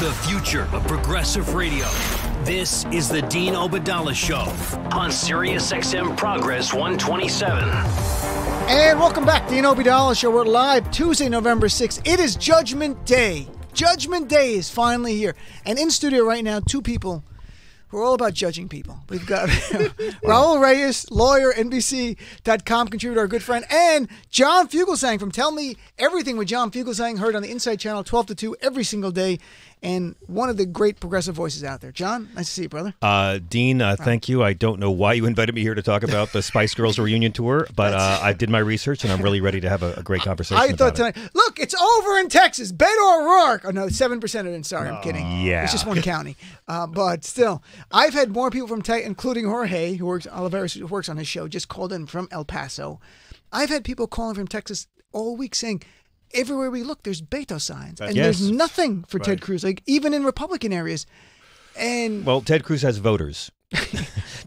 The future of progressive radio. This is the Dean Obadala Show on Sirius XM Progress 127. And welcome back, Dean Obadala Show. We're live Tuesday, November 6th. It is Judgment Day. Judgment Day is finally here. And in studio right now, two people who are all about judging people. We've got Raul Reyes, lawyer, NBC.com contributor, our good friend, and John Fugelsang from Tell Me Everything with John Fugelsang, heard on the Inside Channel 12 to 2 every single day, and one of the great progressive voices out there. John, nice to see you, brother. Dean, thank you. I don't know why you invited me here to talk about the Spice Girls reunion tour, but I did my research, and I'm really ready to have a great conversation I thought about tonight, look, it's over in Texas. Beto O'Rourke. Oh, no, 7% of it. Sorry, I'm kidding. Yeah. It's just one county. But still, I've had more people from Texas, including Jorge, Oliveros, who works on his show, just called in from El Paso. I've had people calling from Texas all week saying, everywhere we look, there's Beto signs. And there's nothing for Ted Cruz, like even in Republican areas. And well, Ted Cruz has voters.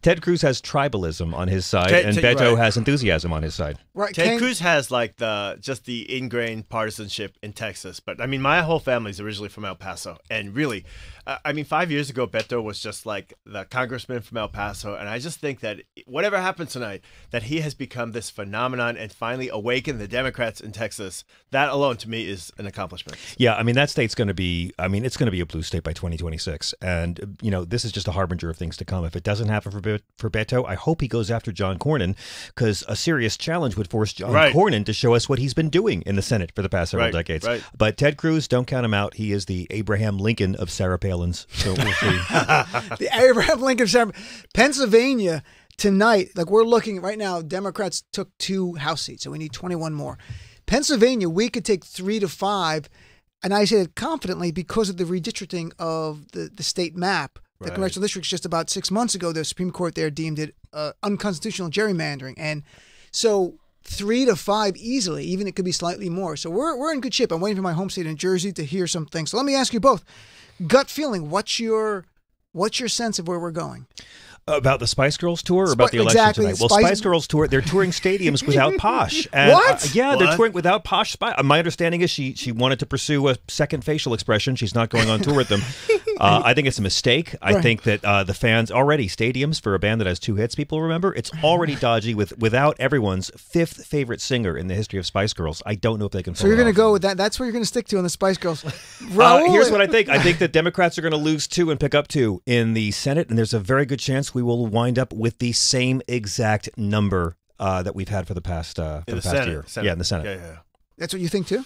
Ted Cruz has tribalism on his side, and Beto has enthusiasm on his side. Right. Ted Cruz has like just the ingrained partisanship in Texas. But I mean, my whole family is originally from El Paso, and really, I mean, 5 years ago, Beto was just like the congressman from El Paso, and I just think that whatever happens tonight, that he has become this phenomenon and finally awakened the Democrats in Texas. That alone, to me, is an accomplishment. Yeah, I mean, that state's going to be, it's going to be a blue state by 2026, and this is just a harbinger of things to come. If it doesn't happen for Beto, I hope he goes after John Cornyn, because a serious challenge would force John Cornyn to show us what he's been doing in the Senate for the past several decades. Right. But Ted Cruz, don't count him out. He is the Abraham Lincoln of Sarah Palin's. So we'll see. The Abraham Lincoln of Sarah. Pennsylvania tonight, like we're looking right now, Democrats took 2 House seats, so we need 21 more. Pennsylvania, we could take 3 to 5, and I say that confidently because of the redistricting of the state map. The congressional districts just about 6 months ago, the Supreme Court there deemed it unconstitutional gerrymandering. And so 3 to 5 easily, even it could be slightly more. So we're in good shape. I'm waiting for my home state in Jersey to hear some things. So let me ask you both. Gut feeling, what's your sense of where we're going? About the Spice Girls tour or about the election tonight? Well, Spice Girls tour, they're touring stadiums without Posh. And, what? They're touring without Posh. My understanding is she wanted to pursue a second facial expression. She's not going on tour with them. I think it's a mistake. I think that the fans already, stadiums for a band that has 2 hits, people remember, it's already dodgy without everyone's 5th favorite singer in the history of Spice Girls. I don't know if they can pull So you're going to go with that. That's what you're going to stick to on the Spice Girls. Raul, here's what I think. I think that Democrats are going to lose 2 and pick up 2 in the Senate, and there's a very good chance we will wind up with the same exact number that we've had for the past year. Yeah, in the Senate. Yeah. That's what you think too?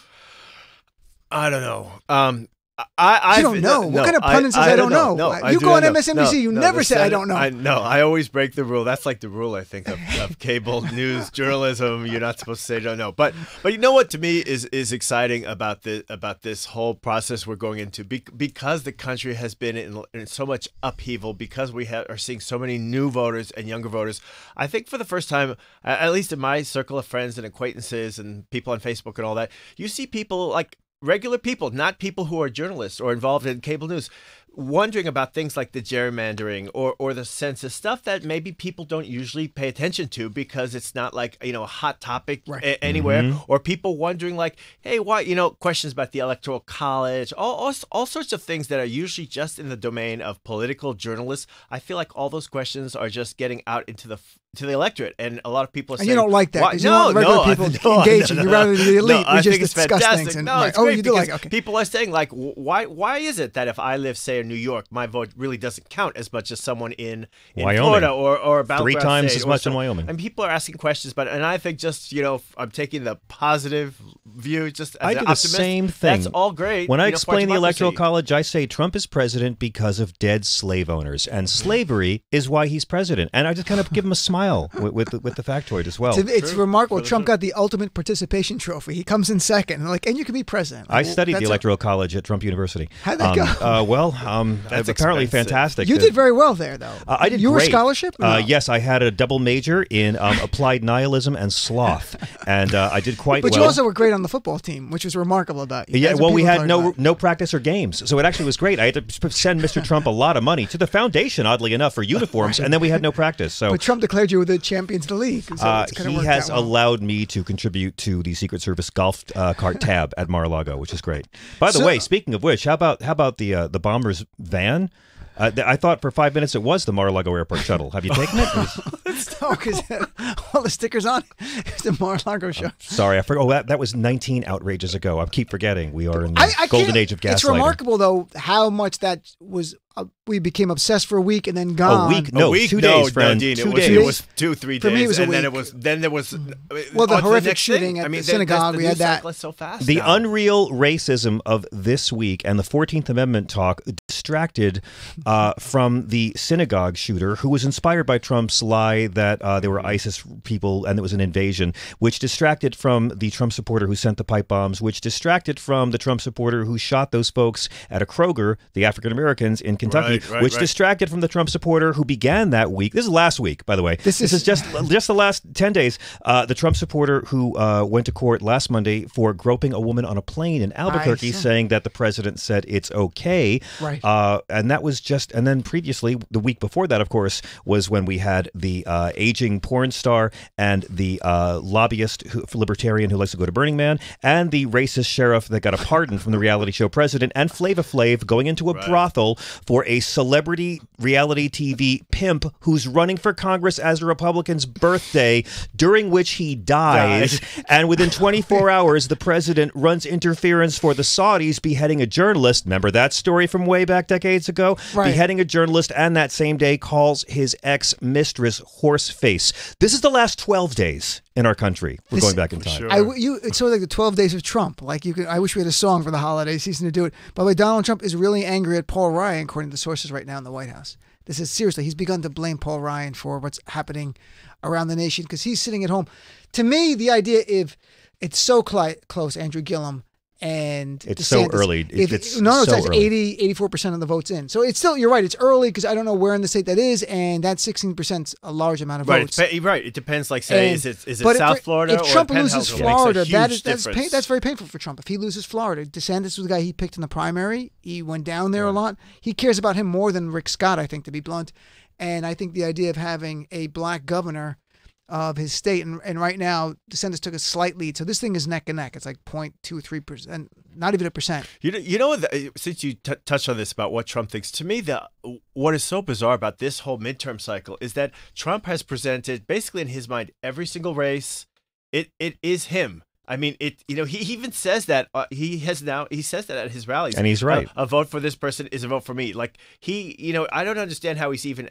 I don't know. You don't know. What kind of pundit says I don't know? No, you go on MSNBC, you never say I don't know. I always break the rule. That's like the rule, I think, of cable news journalism. You're not supposed to say don't know. But you know what to me is exciting about this whole process we're going into, because the country has been in so much upheaval, because we are seeing so many new voters and younger voters. I think for the first time, at least in my circle of friends and acquaintances and people on Facebook and all that, you see people like regular people, not people who are journalists or involved in cable news, wondering about things like the gerrymandering or the census, stuff that maybe people don't usually pay attention to because it's not like, a hot topic anywhere, or people wondering like, hey, why, questions about the Electoral College, all sorts of things that are usually just in the domain of political journalists. I feel like all those questions are just getting out into the electorate, and a lot of people are saying, and you don't like that because you want regular people engaging. You'd rather the elite I just think it's discuss fantastic. things. No, it's great you do because like people are saying like, why is it that if I live, say, in New York, my vote really doesn't count as much as someone in Florida or Battleground 3 times State as much in Wyoming? And people are asking questions, and I think just I'm taking the positive view. Just as I an do the optimist. same thing. That's all great. When I explain the Electoral College, I say Trump is president because of dead slave owners, and slavery is why he's president. And I just kind of give him a smile with the factoid as well. It's remarkable. Trump got the ultimate participation trophy. He comes in second, and you can be president. I studied the Electoral College at Trump University. How'd that go? Well, That's apparently expensive. fantastic. You did very well there, though. I did You were great. scholarship? Or no? Yes, I had a double major in applied nihilism and sloth, and I did quite But well. you also were great on the football team, which was remarkable about you. Yeah, That's what well, we people had talk about. no practice or games, so it actually was great. I had to send Mr. Trump a lot of money to the foundation, oddly enough, for uniforms, and then we had no practice. So But Trump declared you were the champions of the league. So it's kinda he worked has out well. allowed me to contribute to the Secret Service golf cart tab at Mar-a-Lago, which is great. By the way, speaking of which, how about the Bombers van? I thought for 5 minutes it was the Mar-a-Lago Airport shuttle. Have you taken it? No, because all the stickers on it. It's the Mar-a-Lago show. Sorry, I forgot. Oh, that was 19 outrages ago. I keep forgetting. We are in the I golden can't- age of gaslighting. It's remarkable, though, how much that was. We became obsessed for a week and then gone. A week? No, a week? 2 No, days, friend. Dean, 2 it days. was 2-3 days. For me, it was a and then week. then there was Well, the on to horrific next shooting thing. at the the synagogue, we news had that. cycle is so fast The now. unreal racism of this week and the 14th Amendment talk distracted from the synagogue shooter, who was inspired by Trump's lie that they were ISIS people and it was an invasion, which distracted from the Trump supporter who sent the pipe bombs, which distracted from the Trump supporter who shot those folks at a Kroger, the African Americans in Kentucky, which distracted from the Trump supporter who began that week. This is last week, by the way. This is just the last 10 days. The Trump supporter who went to court last Monday for groping a woman on a plane in Albuquerque, saying that the president said it's okay. Right. And that was just, and then previously, the week before that, of course, was when we had the aging porn star and the lobbyist libertarian who likes to go to Burning Man, and the racist sheriff that got a pardon from the reality show president, and Flava Flav going into a brothel for a celebrity reality TV pimp who's running for Congress as a Republican's birthday, during which he dies. And within 24 hours, the president runs interference for the Saudis beheading a journalist. Remember that story from way back decades ago? Right. Beheading a journalist, and that same day calls his ex-mistress Horseface. This is the last 12 days in our country. We're going back in time. Sure. It's sort of like the 12 Days of Trump. Like I wish we had a song for the holiday season to do it. By the way, Donald Trump is really angry at Paul Ryan, according to sources right now in the White House. This is seriously, he's begun to blame Paul Ryan for what's happening around the nation because he's sitting at home. To me, the idea if it's so close, Andrew Gillum and It's DeSantis, so early. It's it's so early. 84% of the votes in. So it's still, you're right, it's early because I don't know where in the state that is, and that 16% is a large amount of votes. Right. It depends. Like, say, is it but South Florida if or Trump Penn loses Hilton? Florida, Makes a that's huge difference. that's very painful for Trump. If he loses Florida, DeSantis was the guy he picked in the primary. He went down there a lot. He cares about him more than Rick Scott, I think, to be blunt. And I think the idea of having a black governor of his state, and right now DeSantis took a slight lead. So this thing is neck and neck. It's like 0.23%, not even a percent. You know, since you touched on this about what Trump thinks, to me, what is so bizarre about this whole midterm cycle is that Trump has presented, basically in his mind, every single race. It is him. I mean, he even says that he says that at his rallies, and he's right. A vote for this person is a vote for me. Like I don't understand how he's even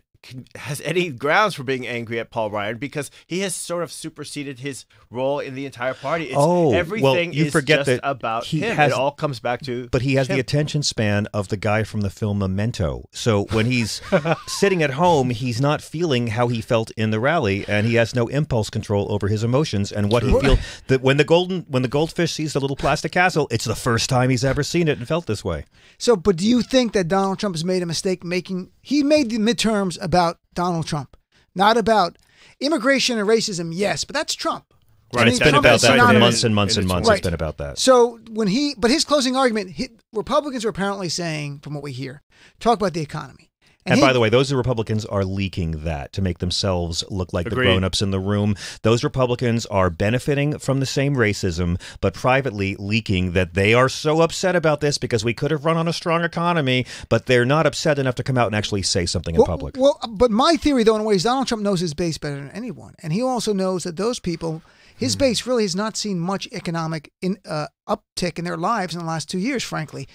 has any grounds for being angry at Paul Ryan, because he has sort of superseded his role in the entire party. Everything you is forget just that about he him. has- It all comes back to. But he has him. the attention span of the guy from the film Memento. So when he's sitting at home, he's not feeling how he felt in the rally, and he has no impulse control over his emotions and what he feels. That when the goldfish sees the little plastic castle, it's the first time he's ever seen it and felt this way. So, but do you think that Donald Trump has made a mistake he made the midterms about Donald Trump, not about immigration and racism? Yes, but that's Trump. Right, it's been Trump about is that for synonymous. months and months and months. Right. It's been about that. So but his closing argument, Republicans are apparently saying, from what we hear, talk about the economy. And by the way, those Republicans are leaking that to make themselves look like Agreed. the grown-ups in the room. Those Republicans are benefiting from the same racism, but privately leaking that they are so upset about this because we could have run on a strong economy, but they're not upset enough to come out and actually say something in public. Well, but my theory, though, in a way, is Donald Trump knows his base better than anyone. And he also knows that those people, his base really has not seen much economic uptick in their lives in the last 2 years, frankly.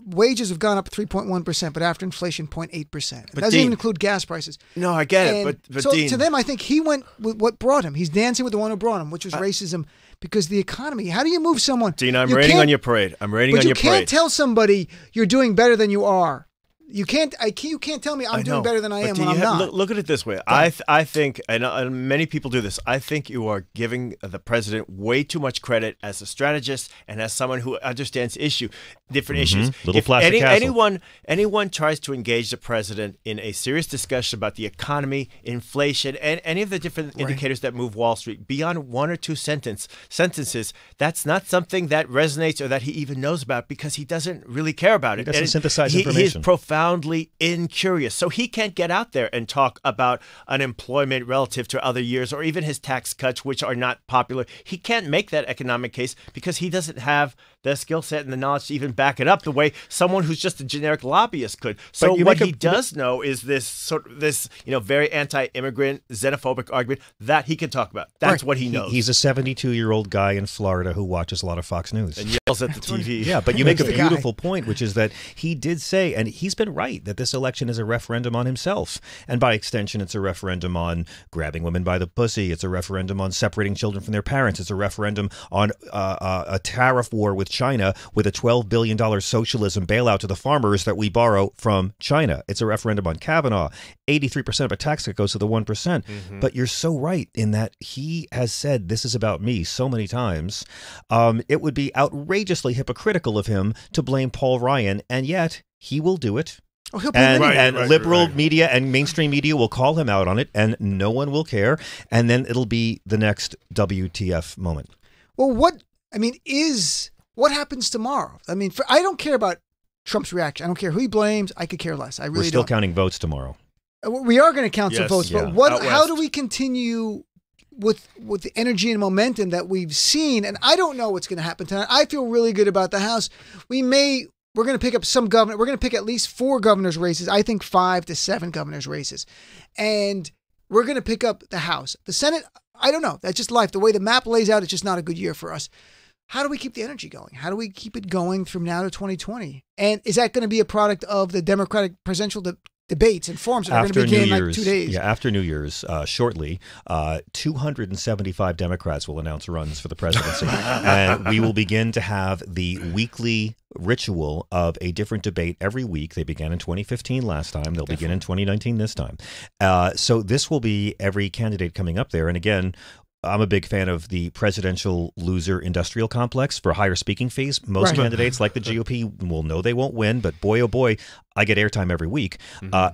Wages have gone up 3.1%, but after inflation, 0.8%. It doesn't even include gas prices. No, I get it, but so Dean, to them, I think he went with what brought him. He's dancing with the one who brought him, which was racism, because the economy. How do you move someone? Dean, I'm raining on your parade. I'm raining on your But you can't parade. tell somebody you're doing better than you are. You can't tell me I'm doing know, better than I but am do when you I'm not. Look at it this way. I think, and many people do this, I think you are giving the president way too much credit as a strategist and as someone who understands different issues. Little If plastic castle. anyone tries to engage the president in a serious discussion about the economy, inflation, and any of the different indicators that move Wall Street beyond one or two sentences, that's not something that resonates or that he even knows about because he doesn't really care about it. He doesn't synthesize information. He is profoundly incurious. So he can't get out there and talk about unemployment relative to other years or even his tax cuts, which are not popular. He can't make that economic case because he doesn't have the skill set and the knowledge to even back it up the way someone who's just a generic lobbyist could. So what he does know is this very anti-immigrant, xenophobic argument that he can talk about. That's what he knows. He's a 72-year-old guy in Florida who watches a lot of Fox News. And yells at the TV. Yeah, but you make a beautiful point, which is that he did say, and he's been right, that this election is a referendum on himself. And by extension, it's a referendum on grabbing women by the pussy. It's a referendum on separating children from their parents. It's a referendum on a tariff war with China with a $12 billion socialism bailout to the farmers that we borrow from China. It's a referendum on Kavanaugh. 83% of a tax cut goes to the 1%. Mm-hmm. But you're so right in that he has said this is about me so many times. It would be outrageously hypocritical of him to blame Paul Ryan, and yet he will do it. Oh, he'll and liberal media and mainstream media will call him out on it, and no one will care. And then it'll be the next WTF moment. Well, what happens tomorrow? I mean, I don't care about Trump's reaction. I don't care who he blames. I could care less. I really We're still don't. counting votes tomorrow. We are going to count some votes, yeah. but how do we continue with the energy and momentum that we've seen? And I don't know what's going to happen tonight. I feel really good about the House. We're going to pick up some governor. We're going to pick at least 4 governor's races. I think 5 to 7 governor's races. And we're going to pick up the House. The Senate, I don't know. That's just life. The way the map lays out, it's just not a good year for us. How do we keep the energy going? How do we keep it going from now to 2020? And is that going to be a product of the Democratic presidential debates and forums that are going to begin in like 2 days? Yeah, after New Year's, shortly, 275 Democrats will announce runs for the presidency. And we will begin to have the weekly ritual of a different debate every week. They began in 2015 last time. They'll begin in 2019 this time. So this will be every candidate coming up there. And again, I'm a big fan of the presidential loser industrial complex for higher speaking fees. Most candidates like the GOP will know they won't win, but boy, oh boy, I get airtime every week.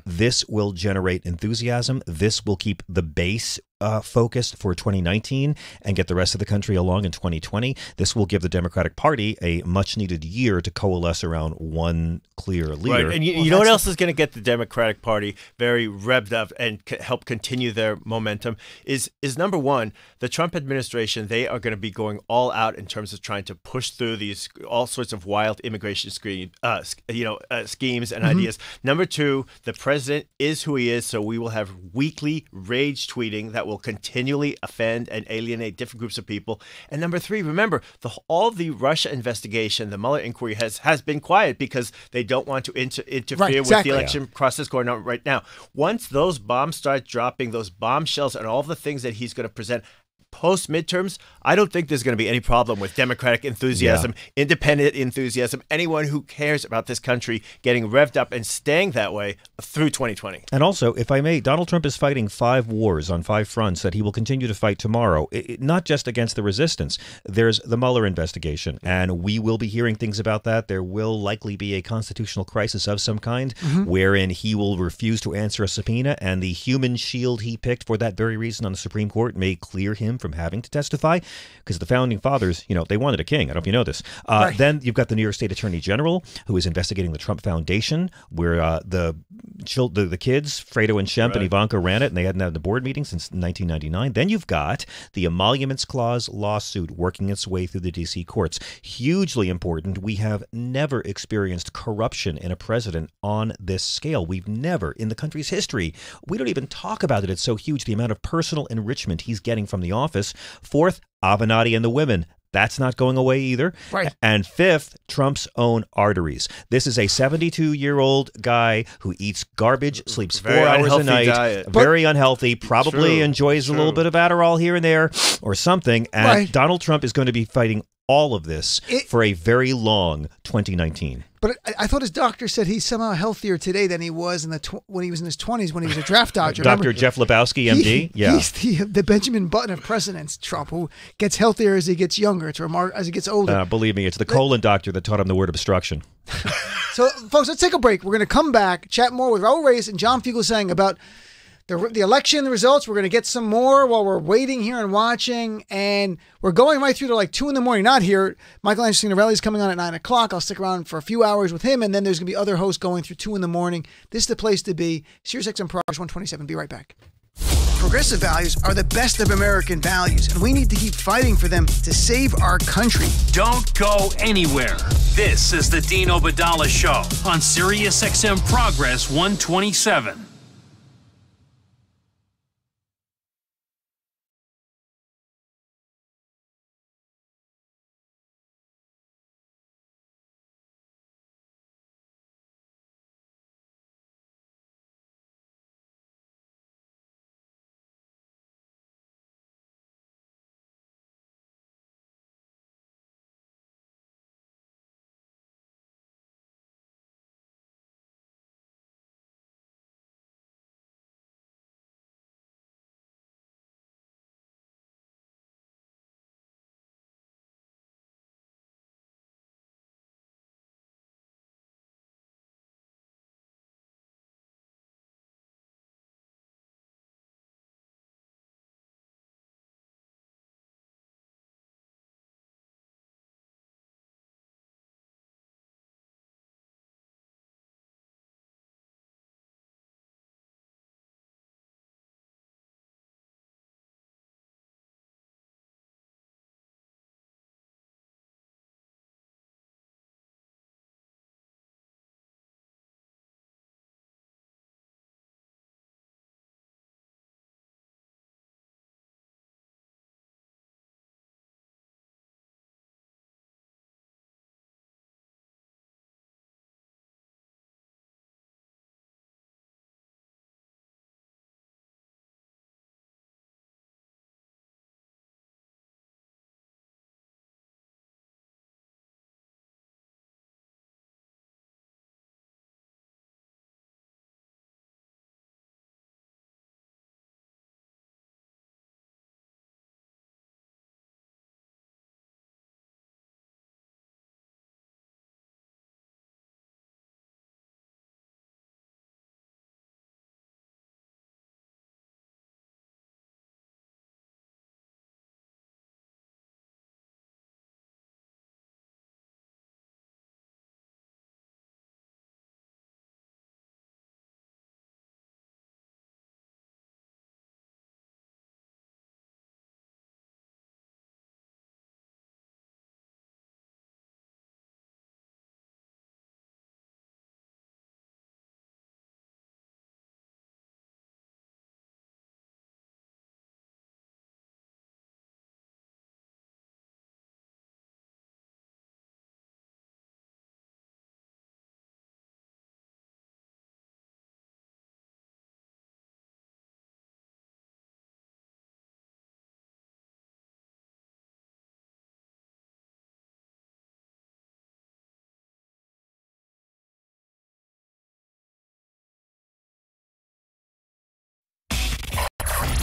This will generate enthusiasm. This will keep the base focused for 2019 and get the rest of the country along in 2020. This will give the Democratic Party a much-needed year to coalesce around one clear leader. Right. And you know what else is going to get the Democratic Party very revved up and help continue their momentum is number one, the Trump administration. They are going to be going all out in terms of trying to push through these all sorts of wild immigration schemes and ideas. Number two, the president is who he is, so we will have weekly rage tweeting that will continually offend and alienate different groups of people. And number three, remember, all the Russia investigation, the Mueller inquiry has been quiet because they don't want to interfere with the election process going on right now. Once those bombs start dropping, those bombshells and all the things that he's going to present post midterms, I don't think there's going to be any problem with Democratic enthusiasm, independent enthusiasm, anyone who cares about this country getting revved up and staying that way through 2020. And also, if I may, Donald Trump is fighting 5 wars on 5 fronts that he will continue to fight tomorrow, not just against the resistance. There's the Mueller investigation, and we will be hearing things about that. There will likely be a constitutional crisis of some kind wherein he will refuse to answer a subpoena, and the human shield he picked for that very reason on the Supreme Court may clear him from having to testify, because the founding fathers, they wanted a king. I don't know if you know this. Then you've got the New York State Attorney General, who is investigating the Trump Foundation, where the kids, Fredo and Shemp and Ivanka, ran it, and they hadn't had the board meeting since 1999. Then you've got the Emoluments Clause lawsuit working its way through the D.C. courts. Hugely important. We have never experienced corruption in a president on this scale. We've never, in the country's history, we don't even talk about it. It's so huge, the amount of personal enrichment he's getting from the office. 4th, Avenatti and the women. That's not going away either. Right. And 5th, Trump's own arteries. This is a 72-year-old guy who eats garbage, sleeps 4 hours a night, diet. Very unhealthy, probably enjoys a little bit of Adderall here and there or something. And Donald Trump is going to be fighting all of this for a very long 2019. But I thought his doctor said he's somehow healthier today than he was when he was in his 20s when he was a draft dodger. Dr. Jeff Lebowski, MD? He's the Benjamin Button of presidents, Trump, who gets healthier as he gets younger. It's as he gets older. Believe me, it's the colon doctor that taught him the word obstruction. So, folks, let's take a break. We're going to come back, chat more with Raul Reyes and John Fugelsang about the election results. We're going to get some more while we're waiting here and watching. And we're going right through to like 2 in the morning. Not here. Michael Signorelli is coming on at 9 o'clock. I'll stick around for a few hours with him. And then there's going to be other hosts going through 2 in the morning. This is the place to be. SiriusXM Progress 127. Be right back. Progressive values are the best of American values, and we need to keep fighting for them to save our country. Don't go anywhere. This is the Dean Obadala Show on SiriusXM Progress 127.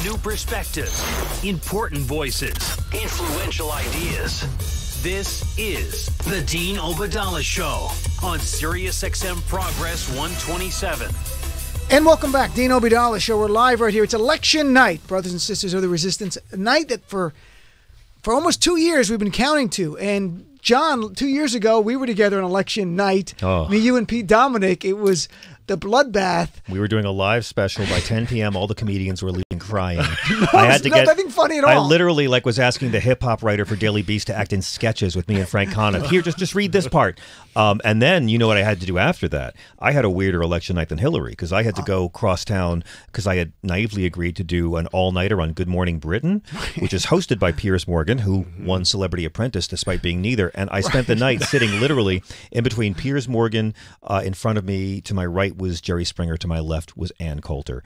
New perspectives, important voices, influential ideas. This is the Dean Obadala Show on SiriusXM Progress 127. And welcome back, Dean Obadala Show. We're live right here. It's election night, brothers and sisters of the resistance. A night that for almost 2 years we've been counting to. And John, 2 years ago, we were together on election night. Me, you, and Pete Dominic. It was the bloodbath. We were doing a live special by 10 p.m. All the comedians were leaving crying. I had to get nothing funny at all. I literally was asking the hip hop writer for Daily Beast to act in sketches with me and Frank Conniff. Here, just read this part. And then you know what I had to do after that? I had a weirder election night than Hillary because I had to go cross town because I had naively agreed to do an all-nighter on Good Morning Britain, which is hosted by Piers Morgan, who won Celebrity Apprentice despite being neither. And I spent the night sitting literally in between Piers Morgan. In front of me, to my right was Jerry Springer. To my left was Ann Coulter.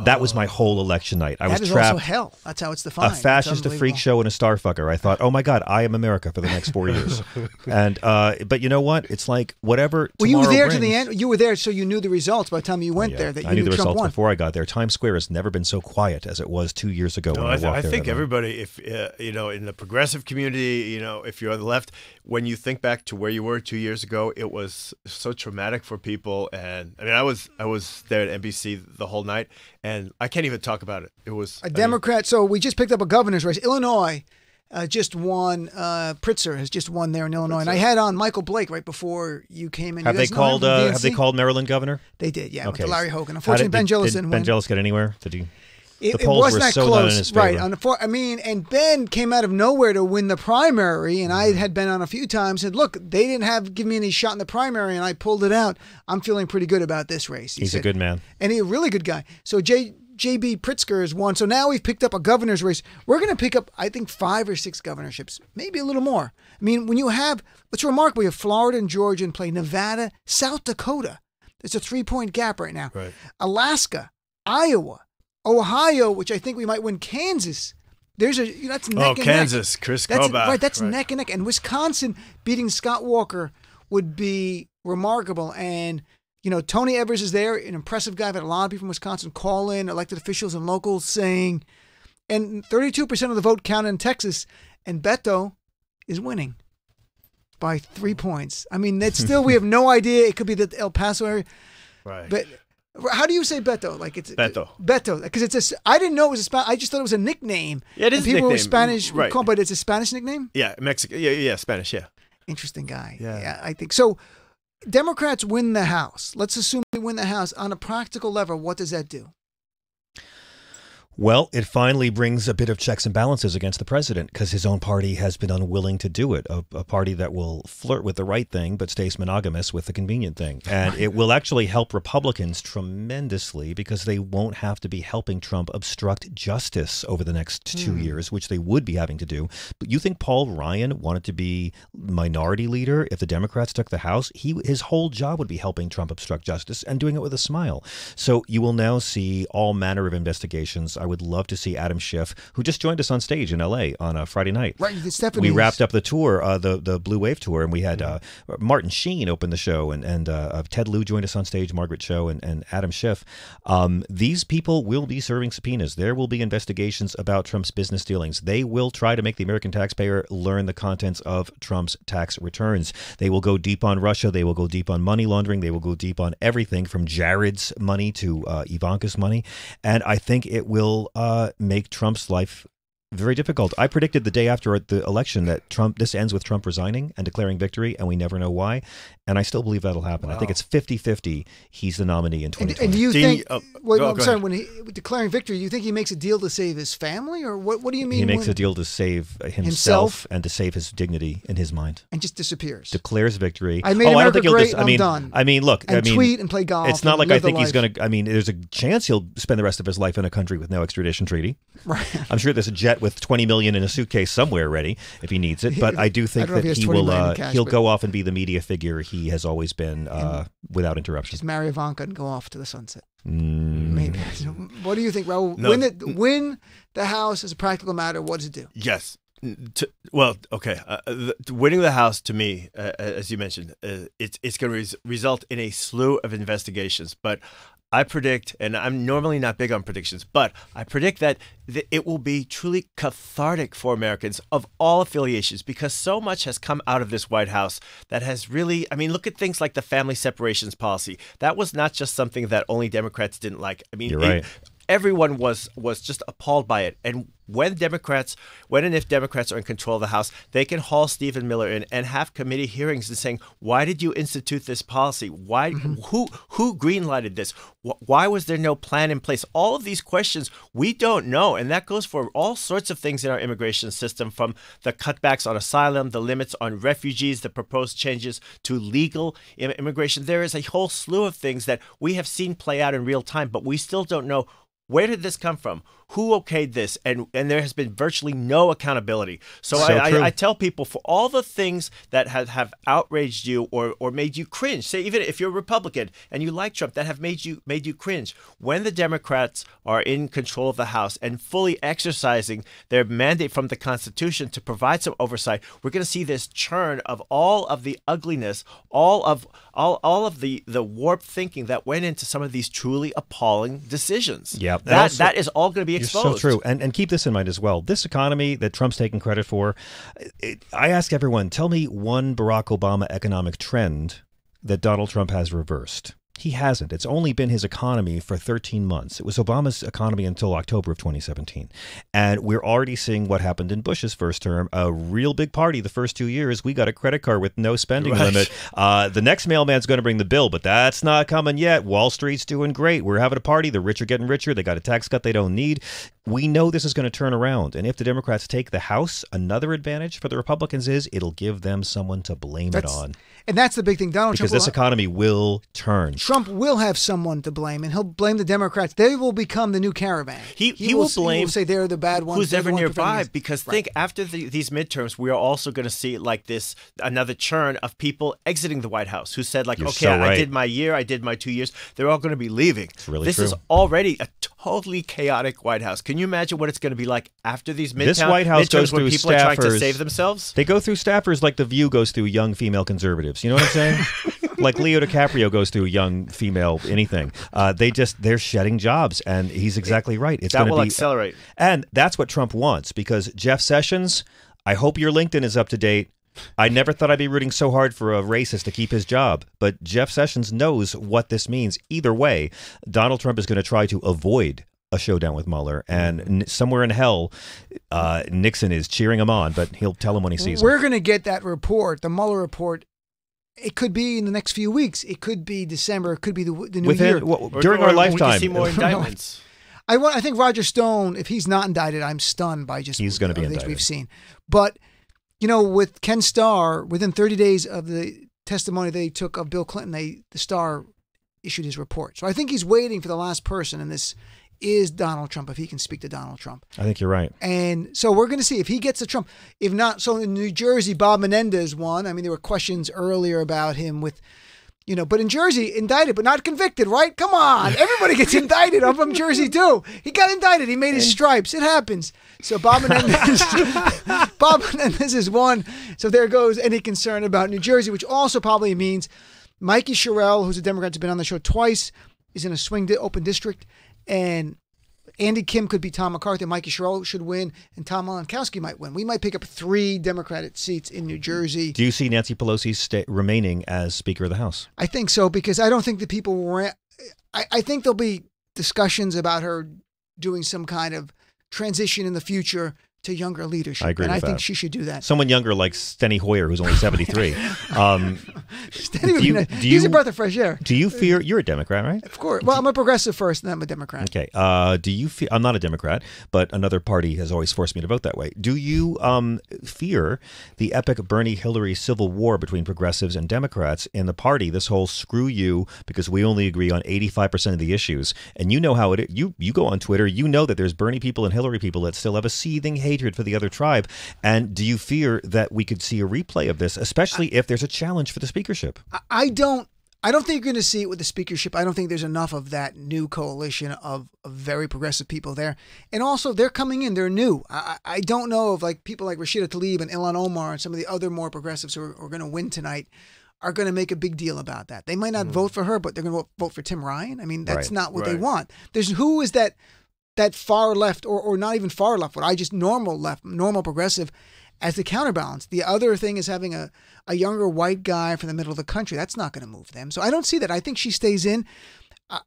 That was my whole election night. I was That is trapped. also hell. That's how it's defined. A fascist, a freak show, and a starfucker. I thought, oh my God, I am America for the next 4 years. And but you know what? It's like whatever. Well, you were there brings, to the end. You were there, so you knew the results by the time you went there. That you I knew the Trump results won. before I got there. Times Square has never been so quiet as it was 2 years ago when I walked there. I think that night. everybody, if in the progressive community, if you're on the left, when you think back to where you were 2 years ago, it was so traumatic for people. And I mean, I was there at NBC the whole night, and I can't even talk about it. It was A Democrat. So we just picked up a governor's race. Illinois just won. Pritzker has just won there in Illinois, and I had on Michael Blake right before you came in. Have they called? Have they called Maryland governor? They did. Yeah, Okay. with Larry Hogan. Unfortunately, Ben Jealous didn't win. Ben Jealous get anywhere? Did he? It polls wasn't were that so not close, in his favor. right? And Ben came out of nowhere to win the primary, and I had been on a few times. And look, they didn't give me any shot in the primary, and I pulled it out. I'm feeling pretty good about this race. He's a good man, and he's a really good guy. So J.B. Pritzker has won. So now we've picked up a governor's race. We're going to pick up, I think, 5 or 6 governorships, maybe a little more. I mean, when you have, what's remarkable, you have Florida and Georgia in play, Nevada, South Dakota. There's a 3-point gap right now. Right. Alaska, Iowa, Ohio, which I think we might win, Kansas. That's neck and Kansas, neck. Chris That's, Kobach. right, that's neck and neck. And Wisconsin beating Scott Walker would be remarkable. And Tony Evers is there, an impressive guy. I've had a lot of people from Wisconsin call in, elected officials and locals saying, and 32% of the vote counted in Texas, and Beto is winning by 3 points. I mean, that's still, we have no idea. It could be the El Paso area. Right. But how do you say Beto? Like it's Beto. Beto, because I didn't know it was I just thought it was a nickname. Yeah, it is and people a were nickname. Spanish, Right. But it's a Spanish nickname. Yeah, Mexican. Yeah, Spanish. Yeah. Interesting guy. Yeah. I think so. Democrats win the House. Let's assume they win the House. On a practical level, what does that do? Well, it finally brings a bit of checks and balances against the president because his own party has been unwilling to do it. A party that will flirt with the right thing but stays monogamous with the convenient thing. And it will actually help Republicans tremendously because they won't have to be helping Trump obstruct justice over the next 2 years, which they would be having to do. But you think Paul Ryan wanted to be minority leader if the Democrats took the House? His whole job would be helping Trump obstruct justice and doing it with a smile. So you will now see all manner of investigations. I would love to see Adam Schiff, who just joined us on stage in L.A. on a Friday night. Right, we wrapped up the tour, the Blue Wave tour, and we had Martin Sheen open the show, and Ted Lieu joined us on stage, Margaret Cho, and Adam Schiff. These people will be serving subpoenas. There will be investigations about Trump's business dealings. They will try to make the American taxpayer learn the contents of Trump's tax returns. They will go deep on Russia. They will go deep on money laundering. They will go deep on everything from Jared's money to Ivanka's money. And I think it will make Trump's life very difficult. I predicted the day after the election that this ends with Trump resigning and declaring victory, and we never know why. And I still believe that'll happen. Wow. I think it's 50-50 he's the nominee in 2020. And do you think, I'm sorry, ahead. when declaring victory, do you think he makes a deal to save his family? Or what do you mean? He makes a deal to save himself and to save his dignity in his mind. And just disappears. Declares victory. I made America great, I'm done. I mean, look. And tweet and play golf. It's not like I think he's going to, there's a chance he'll spend the rest of his life in a country with no extradition treaty. Right. I'm sure there's a jet with $20 million in a suitcase somewhere ready if he needs it. But I do think that he'll go off and be the media figure he has always been without interruption. Just marry Ivanka and go off to the sunset. Maybe. What do you think, Raul? No. Win the House as a practical matter, what does it do? Yes. Winning the House, to me, as you mentioned, it's going to result in a slew of investigations. But I predict, and I'm normally not big on predictions, but I predict that it will be truly cathartic for Americans of all affiliations because so much has come out of this White House that has really, look at things like the family separations policy. That was not just something that only Democrats didn't like. You're right. Everyone was just appalled by it. And when and if Democrats are in control of the House, they can haul Stephen Miller in and have committee hearings and saying, why did you institute this policy? Why? Who greenlighted this? Why was there no plan in place? All of these questions we don't know. And that goes for all sorts of things in our immigration system, from the cutbacks on asylum, the limits on refugees, the proposed changes to legal immigration. There is a whole slew of things that we have seen play out in real time, but we still don't know Where did this come from? Who okayed this? And there has been virtually no accountability. So I tell people, for all the things that have outraged you or made you cringe, say even if you're a Republican and you like Trump, that have made you cringe, when the Democrats are in control of the House and fully exercising their mandate from the Constitution to provide some oversight, we're going to see this churn of all of the ugliness, all of the warped thinking that went into some of these truly appalling decisions. Yeah, that is all going to be exposed. So true. And keep this in mind as well. This economy that Trump's taking credit for, I ask everyone, tell me one Barack Obama economic trend that Donald Trump has reversed. He hasn't. It's only been his economy for 13 months. It was Obama's economy until October of 2017. And we're already seeing what happened in Bush's first term. A real big party the first 2 years. We got a credit card with no spending limit. The next mailman's going to bring the bill, but that's not coming yet. Wall Street's doing great. We're having a party. The rich are getting richer. They got a tax cut they don't need. We know this is going to turn around. And if the Democrats take the House, another advantage for the Republicans is it'll give them someone to blame it on. And that's the big thing. Donald Trump, because this economy will turn. Trump will have someone to blame, and he'll blame the Democrats. They will become the new caravan. He will blame. He will say they're the bad ones. Who's ever nearby? Because think after these midterms, we are also going to see like this another churn of people exiting the White House who said like, I did my year, I did my 2 years. They're all going to be leaving. It's really this true. is already a totally chaotic White House. Can you imagine what it's going to be like after these midterms? This White House goes when through people staffers. are trying to save themselves. They go through staffers like The View goes through young female conservatives. You know what I'm saying? Like Leo DiCaprio goes through young female anything. They're shedding jobs, and he's exactly right. It's that will accelerate, and that's what Trump wants. Because Jeff Sessions, I hope your LinkedIn is up to date. I never thought I'd be rooting so hard for a racist to keep his job, but Jeff Sessions knows what this means. Either way, Donald Trump is going to try to avoid a showdown with Mueller, and somewhere in hell, Nixon is cheering him on, but he'll tell him when he sees him. We're going to get that report, the Mueller report. It could be in the next few weeks. It could be December. It could be the new year. During our lifetime. We can see more indictments. I think Roger Stone, if he's not indicted, I'm stunned by just he's going to be things indicted. We've seen. But, with Ken Starr, within 30 days of the testimony they took of Bill Clinton, the Starr issued his report. So I think he's waiting for the last person, and this is Donald Trump, if he can speak to Donald Trump. I think you're right. And so we're going to see if he gets to Trump. If not, so in New Jersey, Bob Menendez won. I mean, there were questions earlier about him with, but in Jersey, indicted, but not convicted, right? Come on. Everybody gets indicted. I'm from Jersey, too. He got indicted. He made his stripes. It happens. So Bob Menendez is one. So there goes any concern about New Jersey, which also probably means Mikey Sherrill, who's a Democrat, has been on the show twice, is in a swing open district. And Andy Kim could be Tom McCarthy. Mikey Sherrill should win, and Tom Malinkowski might win. We might pick up 3 Democratic seats in New Jersey. Do you see Nancy Pelosi remaining as Speaker of the House? I think so, because I don't think the people I think there'll be discussions about her doing some kind of transition in the future to younger leadership. I agree with that. that. I think she should do that. Someone younger like Steny Hoyer, who's only 73. He's a breath of fresh air. Do you fear, you're a Democrat, right? Of course. Well, I'm a progressive first, and then I'm a Democrat. Okay. Do you fear, I'm not a Democrat, but another party has always forced me to vote that way. Do you fear the epic Bernie-Hillary civil war between progressives and Democrats in the party, this whole screw you because we only agree on 85% of the issues? And you know how it is. You go on Twitter, you know that there's Bernie people and Hillary people that still have a seething hatred for the other tribe. And do you fear that we could see a replay of this, especially if there's a challenge for the speakership? I don't think you're going to see it with the speakership. I don't think there's enough of that new coalition of very progressive people there. And also, they're coming in. They're new. I don't know if people like Rashida Tlaib and Ilhan Omar and some of the other more progressives who are going to win tonight are going to make a big deal about that. They might not vote for her, but they're going to vote for Tim Ryan. I mean, that's not what they want. Who is that far left or not even far left, what I just normal left, normal progressive as the counterbalance. The other thing is having a younger white guy from the middle of the country. That's not going to move them. So I don't see that. I think she stays in.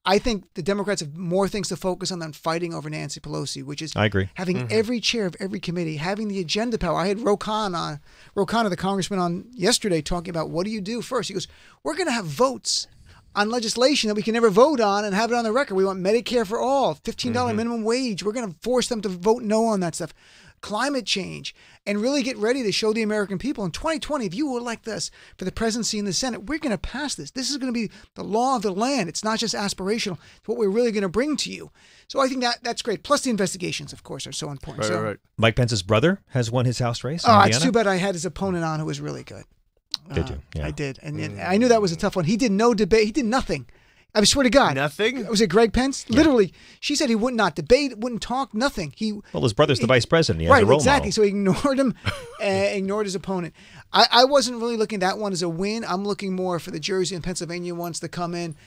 I think the Democrats have more things to focus on than fighting over Nancy Pelosi, which is I agree. Having every chair of every committee, having the agenda power. I had Ro Khanna, the congressman, on yesterday talking about what do you do first. He goes, we're going to have votes on legislation that we can never vote on and have it on the record. We want Medicare for all, $15 minimum wage. We're going to force them to vote no on that stuff. Climate change, and really get ready to show the American people in 2020, if you will elect us for the presidency and the Senate, we're going to pass this. This is going to be the law of the land. It's not just aspirational. It's what we're really going to bring to you. So I think that's great. Plus the investigations, of course, are so important. Right. Mike Pence's brother has won his House race. Oh, it's too bad I had his opponent on who was really good. Did you? Yeah. I did. And I knew that was a tough one. He did no debate. He did nothing. I swear to God. Nothing? Was it Greg Pence? Yeah. Literally, she said he would not debate, wouldn't talk, nothing. Well, his brother's the vice president. He has a role exactly. model. So he ignored him, ignored his opponent. I wasn't really looking at that one as a win. I'm looking more for the Jersey and Pennsylvania ones to come in.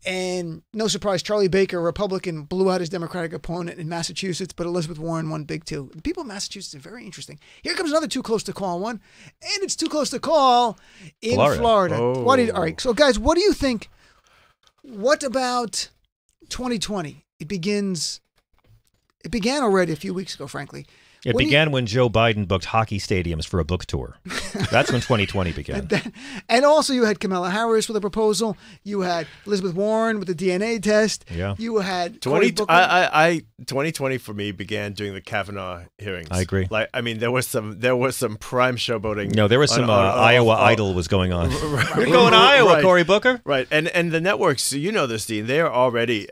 And no surprise, Charlie Baker, a Republican, blew out his Democratic opponent in Massachusetts, but Elizabeth Warren won big too. The people of Massachusetts are very interesting. Here comes another too close to call one, and it's too close to call in Florida. Oh. All right, so guys, what do you think? What about 2020? It began already a few weeks ago, frankly. It began when Joe Biden booked hockey stadiums for a book tour. That's when 2020 began. And also you had Kamala Harris with a proposal. You had Elizabeth Warren with the DNA test. Yeah. You had 2020 for me began during the Kavanaugh hearings. I agree. There was some prime showboating. No, there was some Iowa Idol was going on. You're going to Iowa, right. Cory Booker. Right. And the networks, you know this, Dean, they are already,